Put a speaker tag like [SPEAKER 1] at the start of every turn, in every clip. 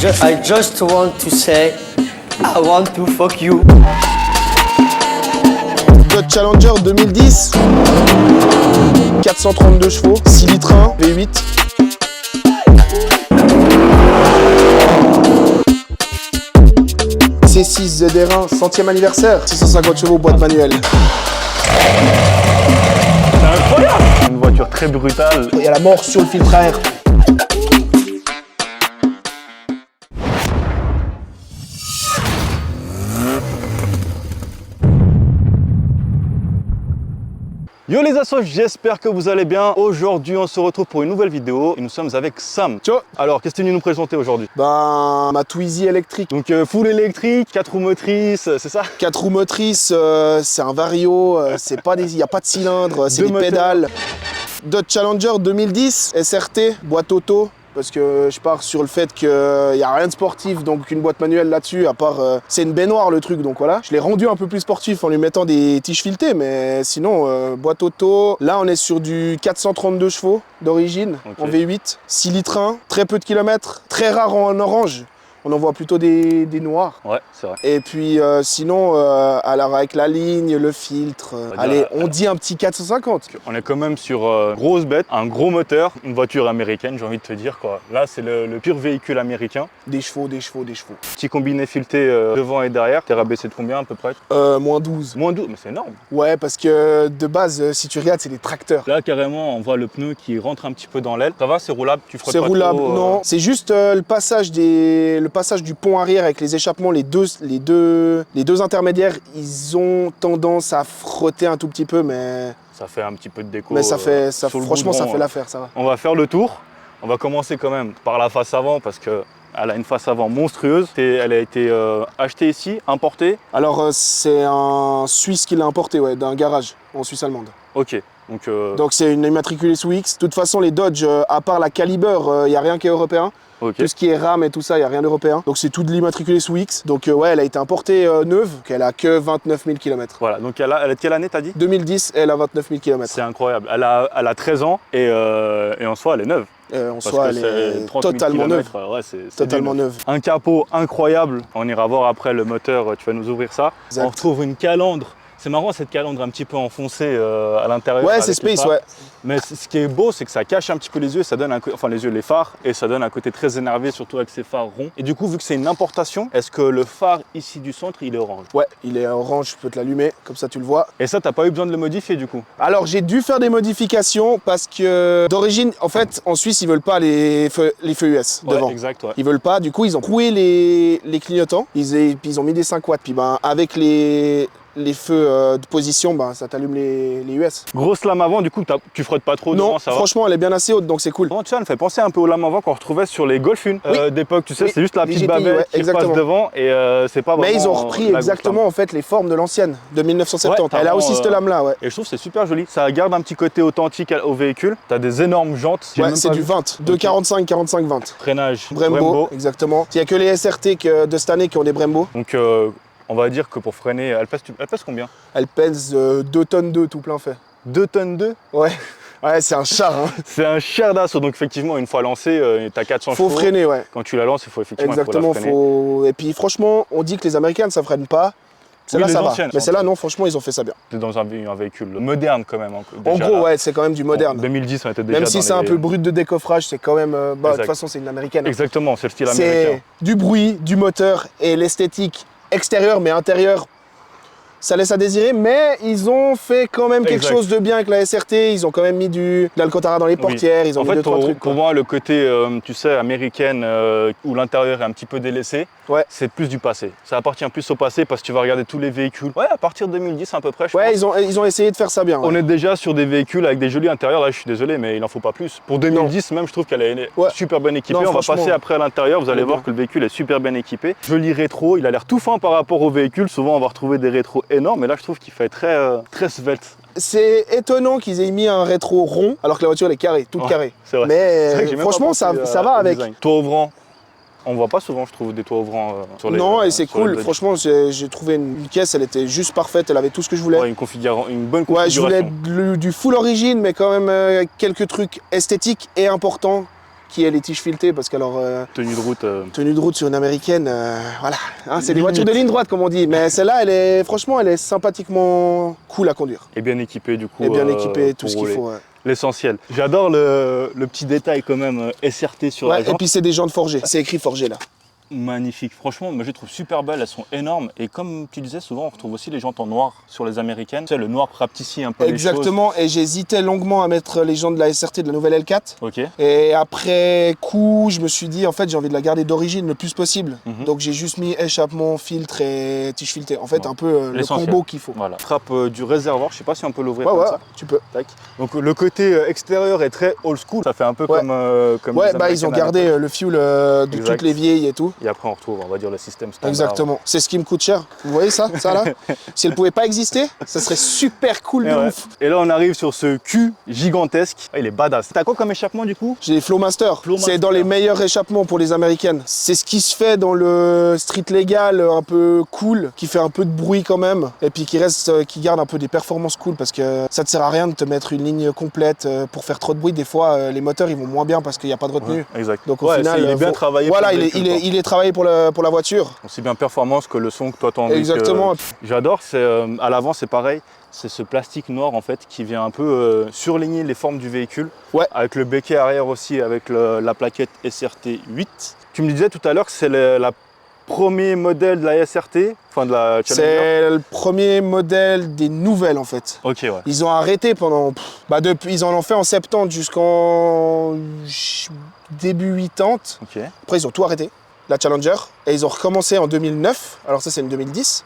[SPEAKER 1] I just want to say, I want to fuck you.
[SPEAKER 2] Dodge Challenger 2010, 432 chevaux, 6 litres 1, V8. C6 ZR1, 100e anniversaire, 650 chevaux, boîte manuelle.
[SPEAKER 3] C'est incroyable! Une voiture très brutale.
[SPEAKER 2] Il y a la mort sur le filtre à air.
[SPEAKER 3] Yo les assos, j'espère que vous allez bien. Aujourd'hui, on se retrouve pour une nouvelle vidéo et nous sommes avec Sam.
[SPEAKER 2] Ciao.
[SPEAKER 3] Alors, qu'est-ce que tu veux nous présenter aujourd'hui?
[SPEAKER 2] Ben, ma Twizy électrique.
[SPEAKER 3] Donc, full électrique, 4 roues motrices, c'est ça?
[SPEAKER 2] 4 roues motrices, c'est un Vario, il n'y a pas de cylindre, c'est des
[SPEAKER 3] moteurs.
[SPEAKER 2] pédales. Dodge Challenger 2010, SRT, boîte auto. Parce que je pars sur le fait qu'il n'y a rien de sportif, donc une boîte manuelle là-dessus, à part c'est une baignoire le truc, donc voilà. Je l'ai rendu un peu plus sportif en lui mettant des tiges filetées, mais sinon, boîte auto. Là, on est sur du 432 chevaux d'origine,
[SPEAKER 3] Ok.
[SPEAKER 2] en V8, 6 litres 1, très peu de kilomètres, très rare en orange. On en voit plutôt des noirs.
[SPEAKER 3] Ouais, c'est vrai.
[SPEAKER 2] Et puis sinon, alors avec la ligne, le filtre, allez, on dit un petit 450.
[SPEAKER 3] On est quand même sur grosse bête, un gros moteur, une voiture américaine, j'ai envie de te dire quoi. Là, c'est le pur véhicule américain.
[SPEAKER 2] Des chevaux, des chevaux, des chevaux.
[SPEAKER 3] Petit combiné fileté devant et derrière. T'es rabaissé de combien à peu près?
[SPEAKER 2] Moins 12.
[SPEAKER 3] Moins 12, mais c'est énorme.
[SPEAKER 2] Ouais, parce que de base, si tu regardes, c'est des tracteurs.
[SPEAKER 3] Là, carrément, on voit le pneu qui rentre un petit peu dans l'aile. Ça va, c'est roulable, tu frottes
[SPEAKER 2] C'est
[SPEAKER 3] pas
[SPEAKER 2] roulable,
[SPEAKER 3] trop,
[SPEAKER 2] non. C'est juste le passage du pont arrière avec les échappements, les deux intermédiaires, ils ont tendance à frotter un tout petit peu, mais
[SPEAKER 3] Ça fait un petit peu de déco.
[SPEAKER 2] mais ça fait,
[SPEAKER 3] sur le
[SPEAKER 2] franchement, ça
[SPEAKER 3] goudron,
[SPEAKER 2] fait l'affaire, ça va.
[SPEAKER 3] On va faire le tour. On va commencer quand même par la face avant parce qu'elle a une face avant monstrueuse. Elle a été achetée ici, importée.
[SPEAKER 2] Alors, c'est un Suisse qui l'a importé, ouais, d'un garage en Suisse allemande.
[SPEAKER 3] Ok.
[SPEAKER 2] Donc c'est une immatriculée sous X. De toute façon, les Dodge, à part la Caliber, il n'y a rien qui est européen.
[SPEAKER 3] ok.
[SPEAKER 2] Tout ce qui est RAM et tout ça, il n'y a rien d'européen. Donc c'est tout de l'immatriculé sous X. Donc ouais, elle a été importée neuve, qu'elle a que 29 000 km.
[SPEAKER 3] Voilà. Donc elle est de quelle année t'as dit?
[SPEAKER 2] 2010, elle a 29 000 km.
[SPEAKER 3] C'est incroyable. Elle a 13 ans et en soi elle est neuve.
[SPEAKER 2] En
[SPEAKER 3] Parce
[SPEAKER 2] soi,
[SPEAKER 3] que
[SPEAKER 2] elle
[SPEAKER 3] c'est
[SPEAKER 2] est
[SPEAKER 3] 30 000
[SPEAKER 2] totalement neuve.
[SPEAKER 3] kilomètres, ouais, c'est
[SPEAKER 2] Totalement
[SPEAKER 3] du neuf.
[SPEAKER 2] neuve.
[SPEAKER 3] Un capot incroyable. On ira voir après le moteur. Tu vas nous ouvrir ça.
[SPEAKER 2] Exact.
[SPEAKER 3] On retrouve une calandre. C'est marrant cette calandre un petit peu enfoncée à l'intérieur.
[SPEAKER 2] Ouais,
[SPEAKER 3] avec
[SPEAKER 2] c'est
[SPEAKER 3] les
[SPEAKER 2] space,
[SPEAKER 3] phares.
[SPEAKER 2] ouais.
[SPEAKER 3] Mais ce qui est beau, c'est que ça cache un petit peu les yeux, ça donne les phares, et ça donne un côté très énervé, surtout avec ces phares ronds. Et du coup, vu que c'est une importation, est-ce que le phare ici du centre, il est orange?
[SPEAKER 2] Ouais, il est orange, je peux te l'allumer, comme ça tu le vois.
[SPEAKER 3] Et ça, t'as pas eu besoin de le modifier du coup?
[SPEAKER 2] Alors j'ai dû faire des modifications parce que d'origine, en fait, en Suisse, ils veulent pas les feux US
[SPEAKER 3] Ouais,
[SPEAKER 2] devant.
[SPEAKER 3] exact, ouais.
[SPEAKER 2] Ils veulent pas, du coup ils ont troué les clignotants, puis ils ont mis des 5 watts, puis ben avec les feux de position, ben ça t'allume les US.
[SPEAKER 3] Grosse lame avant, du coup, tu frottes pas trop
[SPEAKER 2] Non,
[SPEAKER 3] devant, ça va?
[SPEAKER 2] franchement elle est bien assez haute, donc c'est cool.
[SPEAKER 3] Bon, tu sais, elle me fait penser un peu aux lames avant qu'on retrouvait sur les Golf 1
[SPEAKER 2] Oui.
[SPEAKER 3] d'époque, tu sais,
[SPEAKER 2] Oui,
[SPEAKER 3] c'est juste la
[SPEAKER 2] les
[SPEAKER 3] petite
[SPEAKER 2] GTI,
[SPEAKER 3] bavette
[SPEAKER 2] ouais,
[SPEAKER 3] qui
[SPEAKER 2] exactement.
[SPEAKER 3] passe devant et c'est pas vraiment
[SPEAKER 2] Mais ils ont repris
[SPEAKER 3] la grosse
[SPEAKER 2] exactement
[SPEAKER 3] lame.
[SPEAKER 2] en fait les formes de l'ancienne, de 1970.
[SPEAKER 3] Ouais,
[SPEAKER 2] elle a aussi
[SPEAKER 3] vraiment,
[SPEAKER 2] cette lame là, ouais.
[SPEAKER 3] Et je trouve que c'est super joli, ça garde un petit côté authentique au véhicule. T'as des énormes jantes. J'ai
[SPEAKER 2] Ouais,
[SPEAKER 3] même
[SPEAKER 2] c'est
[SPEAKER 3] pas
[SPEAKER 2] du
[SPEAKER 3] vu.
[SPEAKER 2] 20, de 45-20.
[SPEAKER 3] Freinage
[SPEAKER 2] Brembo, exactement. Il n'y a que les SRT de cette année qui ont des Brembo.
[SPEAKER 3] Donc on va dire que pour freiner, elle pèse combien?
[SPEAKER 2] Elle pèse 2 tonnes 2 tout plein fait.
[SPEAKER 3] 2 tonnes 2.
[SPEAKER 2] Ouais, ouais, c'est un char, hein.
[SPEAKER 3] C'est un char d'assaut, donc effectivement une fois lancé, t'as 400 chevaux.
[SPEAKER 2] Faut freiner, ouais.
[SPEAKER 3] Quand tu la lances, il faut effectivement
[SPEAKER 2] Exactement,
[SPEAKER 3] la freiner.
[SPEAKER 2] faut. Et puis franchement, on dit que les Américaines ça freine pas. Celle-là
[SPEAKER 3] les
[SPEAKER 2] ça va.
[SPEAKER 3] anciennes,
[SPEAKER 2] Mais celle-là non, franchement ils ont fait ça bien.
[SPEAKER 3] T'es dans un véhicule moderne quand même.
[SPEAKER 2] En
[SPEAKER 3] déjà,
[SPEAKER 2] gros,
[SPEAKER 3] là.
[SPEAKER 2] ouais, c'est quand même du moderne.
[SPEAKER 3] En 2010, on était déjà
[SPEAKER 2] Même si
[SPEAKER 3] dans
[SPEAKER 2] c'est un
[SPEAKER 3] les-
[SPEAKER 2] peu brut de décoffrage, c'est quand même. Bah, de toute
[SPEAKER 3] Exact.
[SPEAKER 2] façon, c'est une américaine.
[SPEAKER 3] Exactement, c'est le style américain.
[SPEAKER 2] C'est du bruit, du moteur et l'esthétique extérieure, mais intérieure. Ça laisse à désirer, mais ils ont fait quand même quelque
[SPEAKER 3] Exact.
[SPEAKER 2] chose de bien avec la SRT. Ils ont quand même mis de l'Alcantara dans les portières, ils ont
[SPEAKER 3] En
[SPEAKER 2] mis
[SPEAKER 3] fait,
[SPEAKER 2] 2-3 trucs.
[SPEAKER 3] pour
[SPEAKER 2] quoi.
[SPEAKER 3] moi, le côté, tu sais, américaine, où l'intérieur est un petit peu délaissé,
[SPEAKER 2] Ouais.
[SPEAKER 3] c'est plus du passé. Ça appartient plus au passé parce que tu vas regarder tous les véhicules. Ouais, à partir de 2010 à peu près, je
[SPEAKER 2] Ouais,
[SPEAKER 3] pense.
[SPEAKER 2] ils ont essayé de faire ça bien. Ouais.
[SPEAKER 3] On est déjà sur des véhicules avec des jolis intérieurs. Là, je suis désolé, mais il n'en faut pas plus. Pour 2010, même, je trouve qu'elle est
[SPEAKER 2] Ouais.
[SPEAKER 3] super bien équipée.
[SPEAKER 2] Non,
[SPEAKER 3] On va
[SPEAKER 2] franchement,
[SPEAKER 3] passer après à l'intérieur. Vous allez
[SPEAKER 2] elle est
[SPEAKER 3] voir
[SPEAKER 2] bien.
[SPEAKER 3] que le véhicule est super bien équipé. Joli rétro. Il a l'air tout fin par rapport au véhicule. Souvent, on va retrouver des rétros énormes. Mais là, je trouve qu'il fait très svelte.
[SPEAKER 2] C'est étonnant qu'ils aient mis un rétro rond alors que la voiture elle est carrée, toute
[SPEAKER 3] Ouais,
[SPEAKER 2] carrée.
[SPEAKER 3] c'est vrai. C'est
[SPEAKER 2] Mais
[SPEAKER 3] vrai que j'ai même pas
[SPEAKER 2] franchement,
[SPEAKER 3] pensé,
[SPEAKER 2] ça va
[SPEAKER 3] au
[SPEAKER 2] avec.
[SPEAKER 3] design. Toit ouvrant. On voit pas souvent, je trouve, des toits ouvrants sur les.
[SPEAKER 2] Non, et c'est
[SPEAKER 3] sur les
[SPEAKER 2] cool.
[SPEAKER 3] Dodge.
[SPEAKER 2] Franchement, j'ai trouvé une caisse, elle était juste parfaite, elle avait tout ce que je voulais.
[SPEAKER 3] Ouais, une bonne configuration.
[SPEAKER 2] Ouais, je voulais du full origine, mais quand même quelques trucs esthétiques et importants qui est les tiges filetées parce qu'alors
[SPEAKER 3] Tenue de route.
[SPEAKER 2] tenue de route sur une américaine, voilà, hein, c'est des
[SPEAKER 3] Limite.
[SPEAKER 2] voitures de ligne droite comme on dit. Mais celle-là, elle est franchement, elle est sympathiquement cool à conduire.
[SPEAKER 3] Et bien équipée du coup.
[SPEAKER 2] Et bien équipée, tout
[SPEAKER 3] pour
[SPEAKER 2] ce qu'il
[SPEAKER 3] rouler.
[SPEAKER 2] faut. Ouais.
[SPEAKER 3] L'essentiel. J'adore le petit détail quand même SRT sur la
[SPEAKER 2] Ouais, et
[SPEAKER 3] jante.
[SPEAKER 2] puis c'est des jantes forgées. C'est écrit forgé là.
[SPEAKER 3] Magnifique. Franchement, moi je les trouve super belles, elles sont énormes. Et comme tu disais, souvent on retrouve aussi les jantes en noir sur les américaines. Tu sais, le noir rapetissit un peu
[SPEAKER 2] Exactement, et j'hésitais longuement à mettre les jantes de la SRT de la nouvelle L4.
[SPEAKER 3] les choses. Ok.
[SPEAKER 2] Et après coup, je me suis dit, en fait, j'ai envie de la garder d'origine le plus possible.
[SPEAKER 3] Mhm.
[SPEAKER 2] Donc j'ai juste mis échappement, filtre et tige filetée. En fait,
[SPEAKER 3] Bon.
[SPEAKER 2] un peu le
[SPEAKER 3] L'essentiel.
[SPEAKER 2] combo qu'il faut.
[SPEAKER 3] Voilà. Frappe du réservoir, je sais pas si on peut l'ouvrir
[SPEAKER 2] Ouais,
[SPEAKER 3] comme
[SPEAKER 2] ouais,
[SPEAKER 3] ça.
[SPEAKER 2] tu peux.
[SPEAKER 3] Tac. Donc le côté extérieur est très old school. Ça fait un peu
[SPEAKER 2] Ouais.
[SPEAKER 3] comme
[SPEAKER 2] Ouais,
[SPEAKER 3] les
[SPEAKER 2] bah ils ont
[SPEAKER 3] Américaines à
[SPEAKER 2] gardé
[SPEAKER 3] l'époque.
[SPEAKER 2] le fuel de
[SPEAKER 3] Exact.
[SPEAKER 2] toutes les vieilles et tout.
[SPEAKER 3] Et après on retrouve, on va dire, le système standard.
[SPEAKER 2] Exactement. C'est ce qui me coûte cher. Vous voyez ça là Si elle pouvait pas exister, ça serait super cool
[SPEAKER 3] Et,
[SPEAKER 2] de
[SPEAKER 3] ouais.
[SPEAKER 2] ouf.
[SPEAKER 3] Et là on arrive sur ce cul gigantesque. Ah, il est badass. T'as quoi comme échappement du coup?
[SPEAKER 2] J'ai les Flowmaster.
[SPEAKER 3] Flowmaster.
[SPEAKER 2] C'est dans les meilleurs échappements pour les américaines. C'est ce qui se fait dans le street légal un peu cool, qui fait un peu de bruit quand même, et puis qui garde un peu des performances cool parce que ça te sert à rien de te mettre une ligne complète pour faire trop de bruit. Des fois, les moteurs ils vont moins bien parce qu'il n'y a pas de retenue.
[SPEAKER 3] Ouais, exact.
[SPEAKER 2] Donc au
[SPEAKER 3] Ouais,
[SPEAKER 2] final,
[SPEAKER 3] il est bien travaillé.
[SPEAKER 2] Voilà,
[SPEAKER 3] pour le
[SPEAKER 2] il
[SPEAKER 3] véhicule, quoi.
[SPEAKER 2] est travaillé pour la voiture.
[SPEAKER 3] Aussi bien performance que le son que toi t'as envie.
[SPEAKER 2] Exactement.
[SPEAKER 3] J'adore, c'est à l'avant c'est pareil, c'est ce plastique noir en fait qui vient un peu surligner les formes du véhicule.
[SPEAKER 2] Ouais.
[SPEAKER 3] Avec le béquet arrière aussi, avec la plaquette SRT 8. Tu me disais tout à l'heure que c'est la premier modèle de la SRT, enfin de la Challenger.
[SPEAKER 2] C'est le premier modèle des nouvelles en fait.
[SPEAKER 3] Ok, ouais.
[SPEAKER 2] Ils ont arrêté pendant. Depuis, ils en ont fait en 70 jusqu'en début 80.
[SPEAKER 3] Ok.
[SPEAKER 2] Après, ils ont tout arrêté, la Challenger, et ils ont recommencé en 2009. Alors ça, c'est une 2010.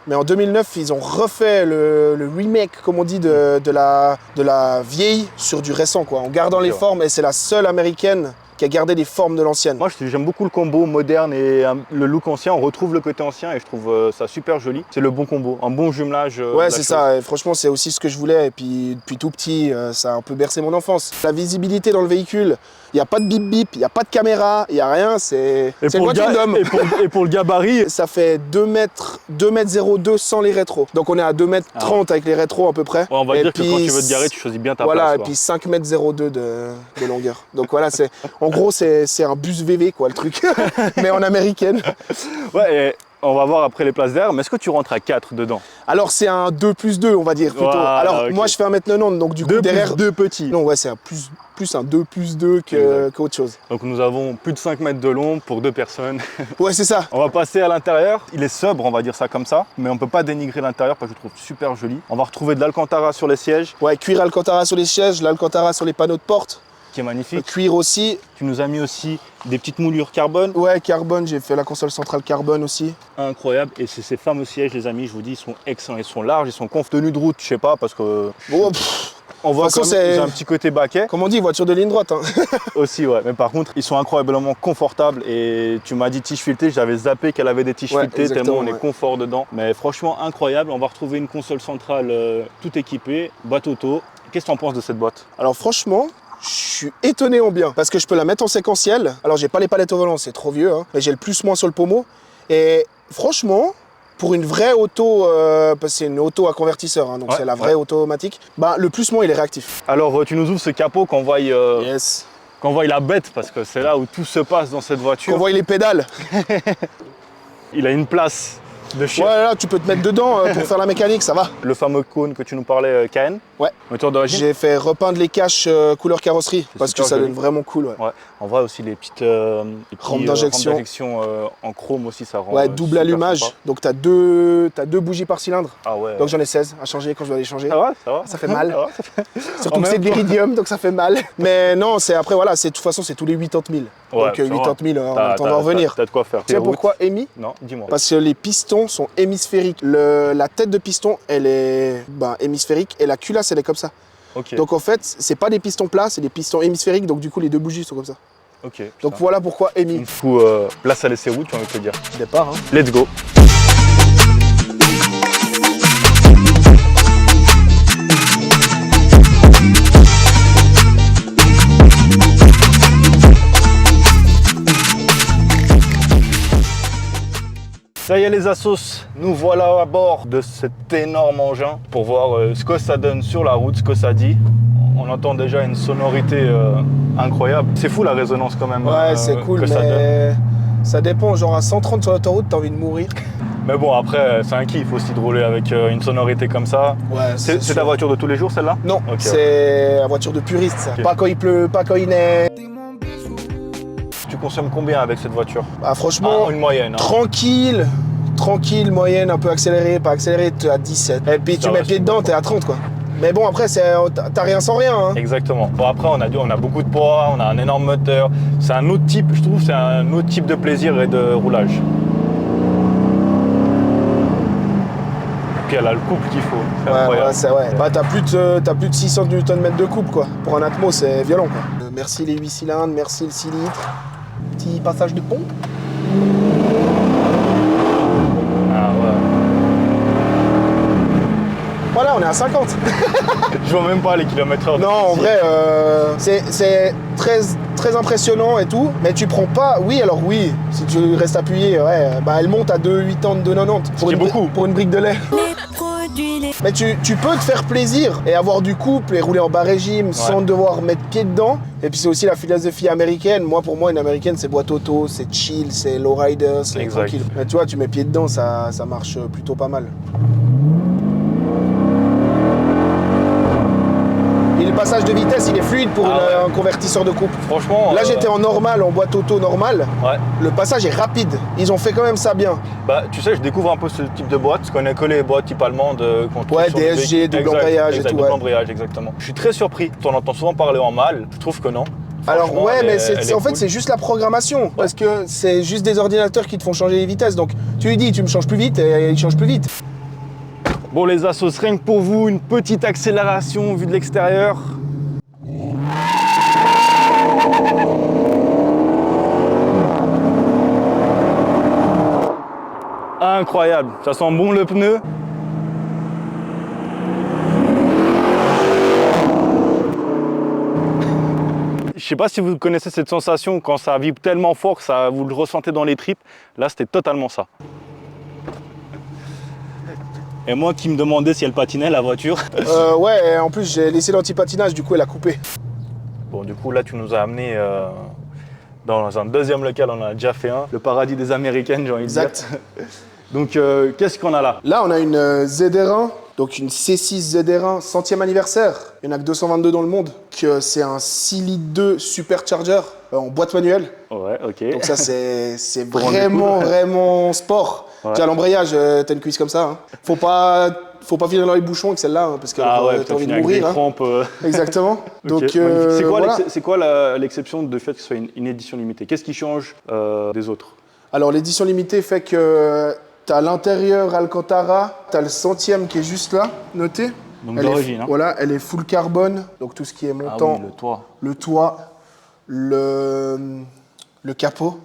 [SPEAKER 2] Mais en 2009, ils ont refait le remake, comme on dit, de la vieille sur du récent, quoi, en gardant les
[SPEAKER 3] ouais.
[SPEAKER 2] formes. Et c'est la seule américaine qui a gardé les formes de l'ancienne.
[SPEAKER 3] Moi j'aime beaucoup le combo moderne et le look ancien. On retrouve le côté ancien et je trouve ça super joli. C'est le bon combo, un bon jumelage. de
[SPEAKER 2] Ouais,
[SPEAKER 3] la
[SPEAKER 2] c'est
[SPEAKER 3] chose.
[SPEAKER 2] ça. Et franchement, c'est aussi ce que je voulais. Et puis, depuis tout petit, ça a un peu bercé mon enfance. La visibilité dans le véhicule, il n'y a pas de bip bip, il n'y a pas de caméra, il n'y a rien. C'est une voiture d'homme.
[SPEAKER 3] Et pour le gabarit,
[SPEAKER 2] Ça fait 2 m 02 sans les rétros. Donc on est à 2 m 30 avec les rétros à peu près.
[SPEAKER 3] ouais, on va
[SPEAKER 2] Et
[SPEAKER 3] dire que
[SPEAKER 2] puis,
[SPEAKER 3] quand tu veux te garer, tu choisis bien ta
[SPEAKER 2] voilà,
[SPEAKER 3] place.
[SPEAKER 2] et
[SPEAKER 3] quoi.
[SPEAKER 2] puis 5 m 02 de longueur. Donc voilà, en gros, c'est un bus VV, quoi, le truc. Mais en américaine.
[SPEAKER 3] Ouais, et on va voir après les places d'air, mais est-ce que tu rentres à 4 dedans?
[SPEAKER 2] Alors c'est un 2+2, on va dire plutôt.
[SPEAKER 3] Voilà,
[SPEAKER 2] Alors
[SPEAKER 3] ok.
[SPEAKER 2] moi, je fais 1m90, donc du coup,
[SPEAKER 3] 2
[SPEAKER 2] derrière.
[SPEAKER 3] plus 2 petits.
[SPEAKER 2] Non, ouais, c'est plus un 2+2 qu'autre chose.
[SPEAKER 3] Donc nous avons plus de 5 mètres de long pour 2 personnes.
[SPEAKER 2] Ouais, c'est ça.
[SPEAKER 3] On va passer à l'intérieur. Il est sobre, on va dire ça comme ça, mais on peut pas dénigrer l'intérieur parce que je le trouve super joli. On va retrouver de l'Alcantara sur les sièges,
[SPEAKER 2] Ouais, cuir Alcantara sur les sièges, l'Alcantara sur les panneaux de porte.
[SPEAKER 3] qui est
[SPEAKER 2] Le
[SPEAKER 3] magnifique.
[SPEAKER 2] cuir aussi.
[SPEAKER 3] Tu nous as mis aussi des petites moulures carbone.
[SPEAKER 2] Ouais, carbone, j'ai fait la console centrale carbone aussi.
[SPEAKER 3] Incroyable. Et c'est ces fameux sièges, les amis, je vous dis, ils sont excellents. Ils sont larges, ils sont conf tenue de route, je sais pas, parce que
[SPEAKER 2] Bon,
[SPEAKER 3] on voit
[SPEAKER 2] De toute
[SPEAKER 3] quand
[SPEAKER 2] façon,
[SPEAKER 3] même,
[SPEAKER 2] c'est-
[SPEAKER 3] ils ont un petit côté baquet
[SPEAKER 2] comme on dit, voiture de ligne droite. Hein.
[SPEAKER 3] aussi, ouais. Mais par contre, ils sont incroyablement confortables. Et tu m'as dit tige filetée, j'avais zappé qu'elle avait des tiges
[SPEAKER 2] Ouais,
[SPEAKER 3] filetées, tellement on est
[SPEAKER 2] exactement, ouais.
[SPEAKER 3] confort dedans. Mais franchement, incroyable. On va retrouver une console centrale tout équipée, boîte auto. Qu'est-ce que tu en penses de cette boîte?
[SPEAKER 2] Alors franchement, je suis étonné en bien. Parce que je peux la mettre en séquentiel. Alors j'ai pas les palettes au volant, c'est trop vieux. Hein, mais j'ai le plus-moins sur le pommeau. Et franchement, pour une vraie auto, parce que c'est une auto à convertisseur, hein, donc
[SPEAKER 3] Ouais,
[SPEAKER 2] c'est la vraie automatique, bah, le plus-moins il est réactif.
[SPEAKER 3] Alors, tu nous ouvres ce capot qu'on voit,
[SPEAKER 2] Yes.
[SPEAKER 3] qu'on voit la bête, parce que c'est là où tout se passe dans cette voiture.
[SPEAKER 2] On voit les pédales.
[SPEAKER 3] Il a une place de chien.
[SPEAKER 2] Ouais, là, tu peux te mettre dedans pour faire la mécanique, ça va.
[SPEAKER 3] Le fameux cône que tu nous parlais, KN.
[SPEAKER 2] Ouais.
[SPEAKER 3] Moteur d'origine.
[SPEAKER 2] J'ai fait repeindre les caches couleur carrosserie parce que
[SPEAKER 3] super
[SPEAKER 2] ça
[SPEAKER 3] joli.
[SPEAKER 2] donne vraiment cool. Ouais,
[SPEAKER 3] Ouais. On voit aussi les petits,
[SPEAKER 2] Rampes d'injection.
[SPEAKER 3] en chrome aussi, ça rend.
[SPEAKER 2] Ouais, double
[SPEAKER 3] super
[SPEAKER 2] allumage.
[SPEAKER 3] sympa.
[SPEAKER 2] Donc t'as deux bougies par cylindre.
[SPEAKER 3] Ah ouais.
[SPEAKER 2] Donc j'en ai 16 à changer quand je dois les changer.
[SPEAKER 3] Ça va, ça va.
[SPEAKER 2] Ça fait mal.
[SPEAKER 3] Ça va.
[SPEAKER 2] Surtout
[SPEAKER 3] En
[SPEAKER 2] que c'est de
[SPEAKER 3] même temps.
[SPEAKER 2] l'iridium, donc ça fait mal. Mais non, c'est après, voilà, de toute façon, c'est tous les 80 000.
[SPEAKER 3] Ouais,
[SPEAKER 2] Donc
[SPEAKER 3] ça va.
[SPEAKER 2] 80 000, on a le temps d'en revenir.
[SPEAKER 3] T'as de quoi faire.
[SPEAKER 2] Tu sais pourquoi émis?
[SPEAKER 3] Non, dis-moi.
[SPEAKER 2] Parce que les pistons sont hémisphériques. La tête de piston, elle est hémisphérique et la culasse, elle est comme ça.
[SPEAKER 3] Ok.
[SPEAKER 2] Donc en fait, c'est pas des pistons plats, c'est des pistons hémisphériques, donc du coup, les deux bougies sont comme ça.
[SPEAKER 3] Ok.
[SPEAKER 2] Donc
[SPEAKER 3] putain.
[SPEAKER 2] voilà pourquoi émis.
[SPEAKER 3] Du coup, place à laisser où, tu as envie de te dire.
[SPEAKER 2] Départ, hein.
[SPEAKER 3] Let's go. Ça y est les assos, nous voilà à bord de cet énorme engin pour voir ce que ça donne sur la route, ce que ça dit. On entend déjà une sonorité incroyable. C'est fou la résonance quand même.
[SPEAKER 2] Ouais, c'est cool,
[SPEAKER 3] que ça donne.
[SPEAKER 2] mais ça dépend. Genre à 130 sur l'autoroute, t'as envie de mourir.
[SPEAKER 3] Mais bon, après, c'est un kiff aussi de rouler avec une sonorité comme ça.
[SPEAKER 2] Ouais,
[SPEAKER 3] C'est ta
[SPEAKER 2] sûr.
[SPEAKER 3] voiture de tous les jours, celle-là?
[SPEAKER 2] Non,
[SPEAKER 3] Ok.
[SPEAKER 2] c'est la voiture de puriste, ça.
[SPEAKER 3] Ok.
[SPEAKER 2] Pas quand il pleut, pas quand il neige.
[SPEAKER 3] Tu consommes combien avec cette voiture?
[SPEAKER 2] Bah, franchement,
[SPEAKER 3] Une moyenne. Hein.
[SPEAKER 2] tranquille, moyenne, un peu accélérée, pas accélérée, t'es à 17. Et puis
[SPEAKER 3] Ça
[SPEAKER 2] tu mets
[SPEAKER 3] reste
[SPEAKER 2] pied
[SPEAKER 3] une
[SPEAKER 2] dedans,
[SPEAKER 3] bonne
[SPEAKER 2] t'es à 30 quoi. Mais bon, après, t'as rien sans rien. Hein.
[SPEAKER 3] Exactement. Bon, après, on a beaucoup de poids, on a un énorme moteur. C'est un autre type, je trouve, c'est un autre type de plaisir et de roulage. Puis elle a le couple qu'il faut. C'est incroyable.
[SPEAKER 2] Ouais, c'est ouais. Bah, t'as plus de 600 Nm de couple quoi. Pour un Atmo, c'est violent quoi. Merci les 8 cylindres, merci le 6 litres. Petit passage de pompe.
[SPEAKER 3] Ah ouais.
[SPEAKER 2] Voilà, on est à 50.
[SPEAKER 3] Je vois même pas les kilomètres heure.
[SPEAKER 2] Non, en vrai, c'est très impressionnant et tout, mais tu prends pas. Oui, alors oui, si tu restes appuyé, ouais, bah elle monte à 2,80, 2,90.
[SPEAKER 3] Ce qui est beaucoup.
[SPEAKER 2] Pour une brique de lait. Mais tu peux te faire plaisir et avoir du couple et rouler en bas régime sans devoir mettre pied dedans. Et puis c'est aussi la philosophie américaine. Pour moi, une américaine, c'est boîte auto, c'est chill, c'est low rider, c'est
[SPEAKER 3] Exact.
[SPEAKER 2] tranquille. Mais tu vois, tu mets pied dedans, ça marche plutôt pas mal. Et le passage de vitesse, il est fluide pour un convertisseur de couple.
[SPEAKER 3] Franchement.
[SPEAKER 2] Là, j'étais en normal, en boîte auto normale.
[SPEAKER 3] Ouais.
[SPEAKER 2] Le passage est rapide. Ils ont fait quand même ça bien.
[SPEAKER 3] Bah, tu sais, je découvre un peu ce type de boîte. Je connais que les boîtes type allemandes.
[SPEAKER 2] Ouais, DSG, double embrayage et tout,
[SPEAKER 3] Double
[SPEAKER 2] ouais.
[SPEAKER 3] embrayage, exactement. Je suis très surpris. On entend souvent parler en mal. Je trouve que non.
[SPEAKER 2] Alors
[SPEAKER 3] Franchement,
[SPEAKER 2] ouais,
[SPEAKER 3] elle
[SPEAKER 2] mais
[SPEAKER 3] est
[SPEAKER 2] en fait
[SPEAKER 3] cool.
[SPEAKER 2] c'est juste la programmation. Parce que c'est juste des ordinateurs qui te font changer les vitesses. Donc tu lui dis, tu me changes plus vite et il change plus vite.
[SPEAKER 3] Bon, les Asos, rien que pour vous, une petite accélération vue de l'extérieur. Incroyable, ça sent bon le pneu. Je sais pas si vous connaissez cette sensation quand ça vibre tellement fort que vous le ressentez dans les tripes. Là, c'était totalement ça. Et moi qui me demandais si elle patinait la voiture.
[SPEAKER 2] Ouais, et en plus j'ai laissé l'anti-patinage, du coup elle a coupé.
[SPEAKER 3] Bon, du coup, là, tu nous as amené dans un deuxième local, on en a déjà fait un. Le paradis des Américaines, j'ai envie de dire.
[SPEAKER 2] Exact.
[SPEAKER 3] Donc, qu'est-ce qu'on a là?
[SPEAKER 2] Là on a une ZR1, donc une C6 ZR1 centième anniversaire. Il n'y en a que 222 dans le monde. C'est un 6 litres 2 supercharger en boîte manuelle.
[SPEAKER 3] Ouais, ok.
[SPEAKER 2] Donc ça c'est
[SPEAKER 3] rendre
[SPEAKER 2] vraiment,
[SPEAKER 3] cool.
[SPEAKER 2] vraiment sport.
[SPEAKER 3] Ouais.
[SPEAKER 2] Tiens, l'embrayage, t'as une cuisse comme ça. Hein. Faut pas finir dans les bouchons avec celle-là, hein, parce que
[SPEAKER 3] Ah ouais,
[SPEAKER 2] t'as envie de
[SPEAKER 3] avec
[SPEAKER 2] mourir.
[SPEAKER 3] des
[SPEAKER 2] Hein.
[SPEAKER 3] crampes.
[SPEAKER 2] Exactement.
[SPEAKER 3] Ok,
[SPEAKER 2] Donc
[SPEAKER 3] magnifique.
[SPEAKER 2] voilà.
[SPEAKER 3] C'est quoi l'exception de fait que ce soit une édition limitée? Qu'est-ce qui change des autres?
[SPEAKER 2] Alors l'édition limitée fait que t'as l'intérieur Alcantara, t'as le centième qui est juste là, noté.
[SPEAKER 3] Donc
[SPEAKER 2] Elle est-
[SPEAKER 3] d'origine, hein.
[SPEAKER 2] Voilà, elle est full carbone, donc tout ce qui est
[SPEAKER 3] Ah
[SPEAKER 2] montant,
[SPEAKER 3] oui, le toit.
[SPEAKER 2] le toit, le capot.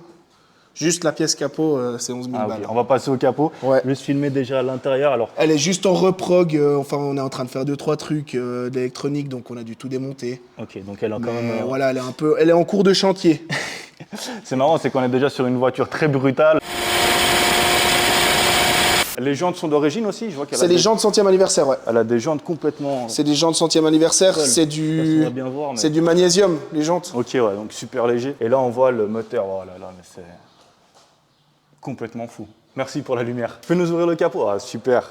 [SPEAKER 2] Juste la pièce capot, c'est 11 000
[SPEAKER 3] Ah,
[SPEAKER 2] balles.
[SPEAKER 3] ok. On va passer au capot.
[SPEAKER 2] Ouais.
[SPEAKER 3] Je vais se filmer déjà à l'intérieur. Alors,
[SPEAKER 2] Elle est juste en reprog, enfin on est en train de faire 2-3 trucs d'électronique, donc on a dû tout démonter.
[SPEAKER 3] ok, donc elle a quand
[SPEAKER 2] Mais
[SPEAKER 3] même.
[SPEAKER 2] voilà, elle est en cours de chantier.
[SPEAKER 3] C'est marrant, c'est qu'on est déjà sur une voiture très brutale. Les jantes sont d'origine aussi, je vois qu'elle
[SPEAKER 2] C'est
[SPEAKER 3] a
[SPEAKER 2] les
[SPEAKER 3] des...
[SPEAKER 2] jantes centième anniversaire, ouais.
[SPEAKER 3] Elle a des jantes complètement.
[SPEAKER 2] C'est des jantes centième anniversaire,
[SPEAKER 3] Seul.
[SPEAKER 2] c'est
[SPEAKER 3] Je sais pas si on va bien voir, mais-
[SPEAKER 2] c'est du magnésium, les jantes.
[SPEAKER 3] Ok, ouais, donc super léger. Et là, on voit le moteur. Oh là là, mais c'est complètement fou. Merci pour la lumière. Tu peux nous ouvrir le capot? Ah, super.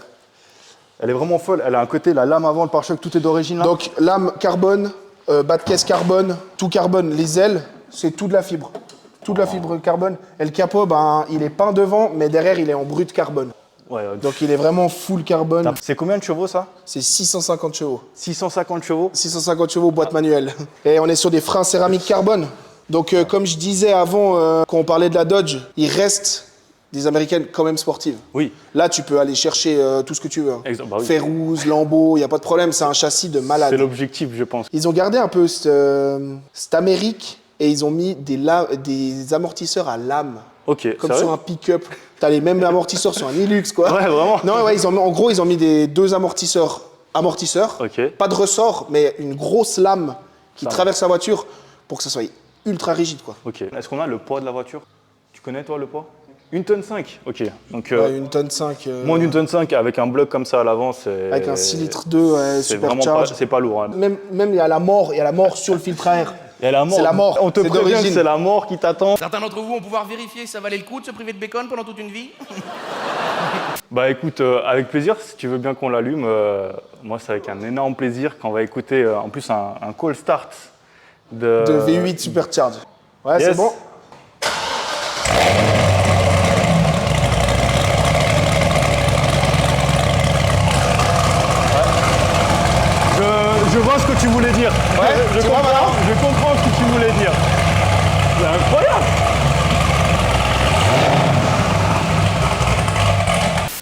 [SPEAKER 3] Elle est vraiment folle. Elle a un côté, la lame avant, le pare-choc, tout est d'origine là.
[SPEAKER 2] Donc lame carbone, bas de caisse carbone, tout carbone, les ailes, c'est tout de la fibre. Tout de la fibre carbone. Et le capot, ben, il est peint devant, mais derrière, il est en brut carbone.
[SPEAKER 3] Ouais,
[SPEAKER 2] Donc il est vraiment full carbone.
[SPEAKER 3] c'est combien de chevaux ça?
[SPEAKER 2] C'est 650 chevaux.
[SPEAKER 3] 650 chevaux.
[SPEAKER 2] 650 chevaux, boîte manuelle. Et on est sur des freins céramique carbone. Donc comme je disais avant, quand on parlait de la Dodge, il reste des américaines quand même sportives.
[SPEAKER 3] Oui.
[SPEAKER 2] Là, tu peux aller chercher tout ce que tu veux. Hein.
[SPEAKER 3] Bah oui.
[SPEAKER 2] Férouz, Lambeau, il n'y a pas de problème, c'est un châssis de malade.
[SPEAKER 3] C'est l'objectif, je pense.
[SPEAKER 2] Ils ont gardé un peu cette Amérique et ils ont mis des amortisseurs à lame.
[SPEAKER 3] Ok,
[SPEAKER 2] Comme
[SPEAKER 3] sérieux?
[SPEAKER 2] sur un pick-up. T'as les mêmes amortisseurs sur un Hilux, quoi.
[SPEAKER 3] Ouais, vraiment.
[SPEAKER 2] Non, ouais, en gros, ils ont mis deux amortisseurs.
[SPEAKER 3] Ok.
[SPEAKER 2] Pas de ressort, mais une grosse lame qui
[SPEAKER 3] Ça
[SPEAKER 2] traverse la voiture pour que ça soit ultra rigide, quoi.
[SPEAKER 3] Ok. Est-ce qu'on a le poids de la voiture? Tu connais toi le poids? 1 tonne 5, ok. Donc,
[SPEAKER 2] Ouais, 1 tonne 5.
[SPEAKER 3] moins d'une tonne 5 avec un bloc comme ça à l'avant, c'est.
[SPEAKER 2] Avec un 6 litres 2, ouais,
[SPEAKER 3] c'est vraiment pas,
[SPEAKER 2] supercharge.
[SPEAKER 3] c'est pas lourd. Hein.
[SPEAKER 2] Même il y a la mort sur le filtre à air.
[SPEAKER 3] Il y a la mort.
[SPEAKER 2] C'est la mort.
[SPEAKER 3] On te
[SPEAKER 2] C'est
[SPEAKER 3] prévient que
[SPEAKER 2] d'origine.
[SPEAKER 3] c'est la mort qui t'attend.
[SPEAKER 4] Certains d'entre vous vont pouvoir vérifier si ça valait le coup de se priver de bacon pendant toute une vie.
[SPEAKER 3] Bah écoute, avec plaisir, si tu veux bien qu'on l'allume, moi c'est avec un énorme plaisir qu'on va écouter en plus un call start
[SPEAKER 2] De V8 supercharge. Ouais,
[SPEAKER 3] Yes.
[SPEAKER 2] c'est bon.
[SPEAKER 3] Je vois ce que tu voulais dire.
[SPEAKER 2] Ouais,
[SPEAKER 3] je
[SPEAKER 2] tu vois,
[SPEAKER 3] comprends, je comprends ce que tu voulais dire. C'est incroyable.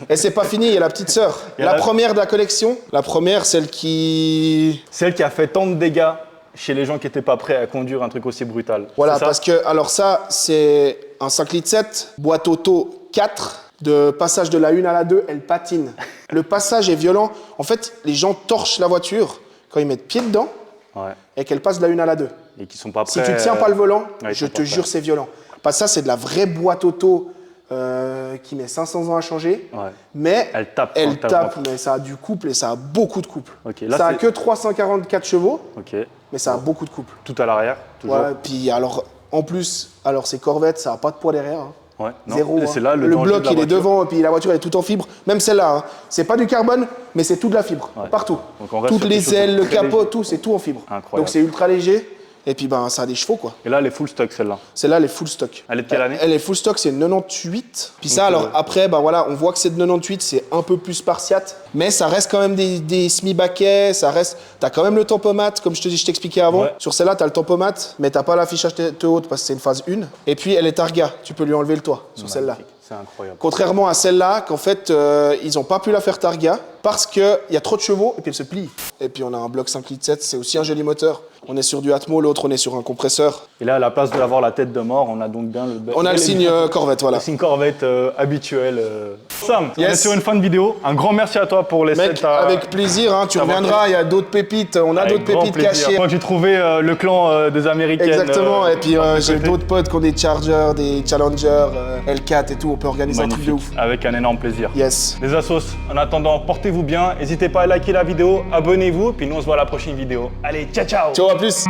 [SPEAKER 2] Et c'est pas fini, il y a la petite sœur.
[SPEAKER 3] Il y a
[SPEAKER 2] La
[SPEAKER 3] la-
[SPEAKER 2] première de la collection. La première, celle qui...
[SPEAKER 3] Celle qui a fait tant de dégâts chez les gens qui n'étaient pas prêts à conduire un truc aussi brutal.
[SPEAKER 2] Voilà,
[SPEAKER 3] C'est ça
[SPEAKER 2] parce que, alors ça, c'est un 5 litres 7, boîte auto 4. De passage de la 1 à la 2, elle patine. Le passage est violent. En fait, les gens torchent la voiture quand ils mettent pied dedans
[SPEAKER 3] Ouais.
[SPEAKER 2] et qu'elle passe de la 1 à la 2.
[SPEAKER 3] Et qui sont pas
[SPEAKER 2] Si
[SPEAKER 3] prêts.
[SPEAKER 2] tu tiens pas le volant,
[SPEAKER 3] Ouais, ils
[SPEAKER 2] je
[SPEAKER 3] sont
[SPEAKER 2] te
[SPEAKER 3] pas
[SPEAKER 2] jure,
[SPEAKER 3] prêts.
[SPEAKER 2] c'est violent. Parce que ça, c'est de la vraie boîte auto qui met 500 ans à changer.
[SPEAKER 3] Ouais.
[SPEAKER 2] Mais
[SPEAKER 3] Elle tape.
[SPEAKER 2] elle
[SPEAKER 3] quand
[SPEAKER 2] tape, mais ça a du couple et ça a beaucoup de couple.
[SPEAKER 3] Ok, là,
[SPEAKER 2] ça a
[SPEAKER 3] c'est-
[SPEAKER 2] que 344 chevaux,
[SPEAKER 3] Ok.
[SPEAKER 2] mais ça a beaucoup de couple.
[SPEAKER 3] Tout à l'arrière, toujours.
[SPEAKER 2] Ouais, puis alors, en plus, alors ces Corvettes, ça a pas de poids derrière. Hein.
[SPEAKER 3] Ouais. Non,
[SPEAKER 2] Zéro.
[SPEAKER 3] et
[SPEAKER 2] Hein.
[SPEAKER 3] c'est là le,
[SPEAKER 2] le
[SPEAKER 3] danger
[SPEAKER 2] bloc,
[SPEAKER 3] de la
[SPEAKER 2] il est
[SPEAKER 3] voiture.
[SPEAKER 2] devant, et puis la voiture, elle est toute en fibre. Même celle-là, hein. C'est pas du carbone, mais c'est tout de la fibre,
[SPEAKER 3] Ouais.
[SPEAKER 2] partout.
[SPEAKER 3] Donc on reste
[SPEAKER 2] Toutes
[SPEAKER 3] sur quelque
[SPEAKER 2] les
[SPEAKER 3] chose de
[SPEAKER 2] ailes, le
[SPEAKER 3] très
[SPEAKER 2] capot,
[SPEAKER 3] léger.
[SPEAKER 2] tout, c'est tout en fibre.
[SPEAKER 3] Incroyable.
[SPEAKER 2] Donc c'est ultra léger, et puis ben, ça a des chevaux, quoi.
[SPEAKER 3] Et là, elle est full stock celle-là.
[SPEAKER 2] Celle-là, elle est full stock.
[SPEAKER 3] Elle est de quelle année?
[SPEAKER 2] Elle est full stock, c'est 98. Puis ça,
[SPEAKER 3] Donc,
[SPEAKER 2] alors après, ben voilà, on voit que c'est de 98, c'est un peu plus spartiate, mais ça reste quand même des semi-baquets, ça reste. T'as quand même le tempomat, comme je t'expliquais avant.
[SPEAKER 3] Ouais.
[SPEAKER 2] Sur celle-là, t'as le tempomat, mais t'as pas l'affichage tête haute parce que c'est une phase 1. Et puis elle est targa, tu peux lui enlever le toit sur celle-là.
[SPEAKER 3] Magnifique. C'est incroyable.
[SPEAKER 2] Contrairement à celle-là, qu'en fait, ils n'ont pas pu la faire targa parce qu'il y a trop de chevaux et puis elle se plie. Et puis on a un bloc 5 litres 7, c'est aussi un joli moteur. On est sur du Atmo, l'autre on est sur un compresseur.
[SPEAKER 3] Et là, à la place d'avoir la tête de mort, on a donc bien le.
[SPEAKER 2] On a le signe Corvette, voilà.
[SPEAKER 3] Le signe Corvette habituel. Sam, on est
[SPEAKER 2] Yes.
[SPEAKER 3] sur une fin de vidéo. Un grand merci à toi pour les
[SPEAKER 2] Mec,
[SPEAKER 3] sets.
[SPEAKER 2] avec plaisir, hein, tu
[SPEAKER 3] ça va
[SPEAKER 2] reviendras, il y a d'autres pépites, on a
[SPEAKER 3] Avec
[SPEAKER 2] d'autres
[SPEAKER 3] grand
[SPEAKER 2] pépites
[SPEAKER 3] plaisir.
[SPEAKER 2] cachées.
[SPEAKER 3] Moi, j'ai trouvé le clan des Américaines.
[SPEAKER 2] Exactement, et puis
[SPEAKER 3] de
[SPEAKER 2] j'ai
[SPEAKER 3] côté.
[SPEAKER 2] d'autres potes qui ont des Chargers, des Challengers, L4 et tout, on peut organiser un truc de
[SPEAKER 3] Magnifique.
[SPEAKER 2] ouf.
[SPEAKER 3] Avec un énorme plaisir.
[SPEAKER 2] Yes.
[SPEAKER 3] Les assos, en attendant, portez-vous bien. N'hésitez pas à liker la vidéo, abonnez-vous, puis nous on se voit à la prochaine vidéo. Allez, ciao ciao.
[SPEAKER 2] Ciao, à plus.